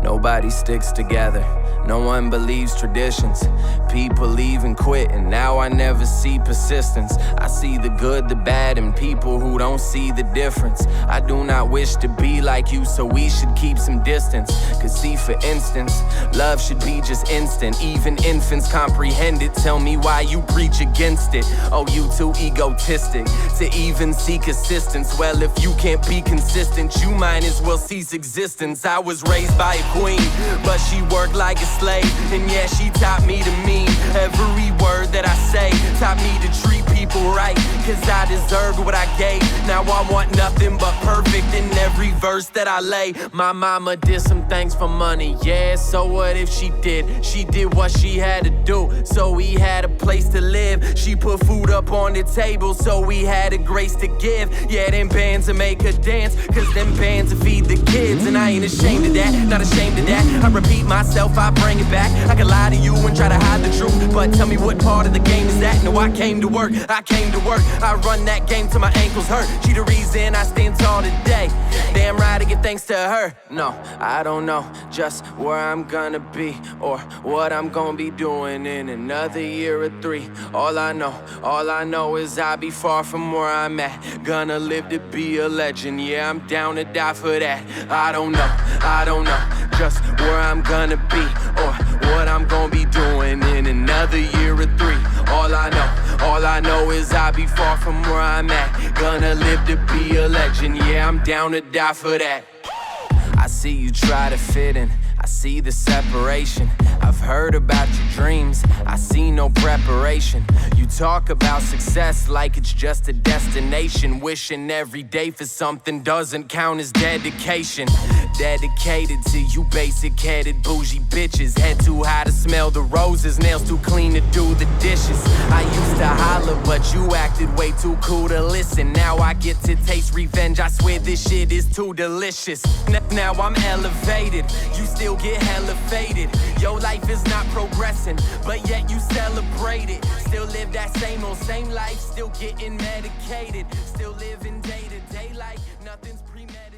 Nobody sticks together, no one believes traditions. People leave and quit, and now I never see persistence. I see the good, the bad, and people who don't see the difference. I do not wish to be like you, so we should keep some distance. Cause see, for instance, love should be just instant. Even infants comprehend it. Tell me why you preach against it. Oh, you too egotistic to even seek assistance. Well, if you can't be consistent, you might as well cease existence. I was raised by a queen, but she worked like a slave. And yeah, she taught me to mean every word that I say. Taught me to treat people right, cause I deserved what I gave. Now I want nothing but perfect in every verse that I lay. My mama did some things for money, yeah, so what if she did? She did what she had to do, so we had a place to live. She put food up on the table, so we had a grace to give. Yeah, them bands to make her dance, cause them bands to feed the kids. And I ain't ashamed of that, not ashamed of that. I repeat myself, I bring it back. I can lie to you and try to hide the truth, but tell me what part of the game is that? No, I came to work, I came to work. I run that game till my ankles hurt. She the reason I stand tall today. Damn right, I give thanks to her. No, I don't know just where I'm gonna be or what I'm gonna be doing in another year or 3. All I know is I'll be far from where I'm at. Gonna live to be a legend, yeah, I'm down to die for that. I don't know just where I'm gonna be or what I'm gonna be doing in another year or 3. All I know is I'll be far from where I'm at. Gonna live to be a legend, yeah, I'm down to die for that. I see you try to fit in, I see the separation. I've heard about your dreams, I see no preparation. You talk about success like it's just a destination. Wishing every day for something doesn't count as dedication. Dedicated to you basic-headed bougie bitches. Head too high to smell the roses, nails too clean to do the dishes. I used to holler, but you acted way too cool to listen. Now I get to taste revenge, I swear this shit is too delicious. Now I'm elevated, you still get hella faded. Your life is not progressing, but yet you celebrate it. Still live that same old same life, still getting medicated. Still living day to day like nothing's premeditated.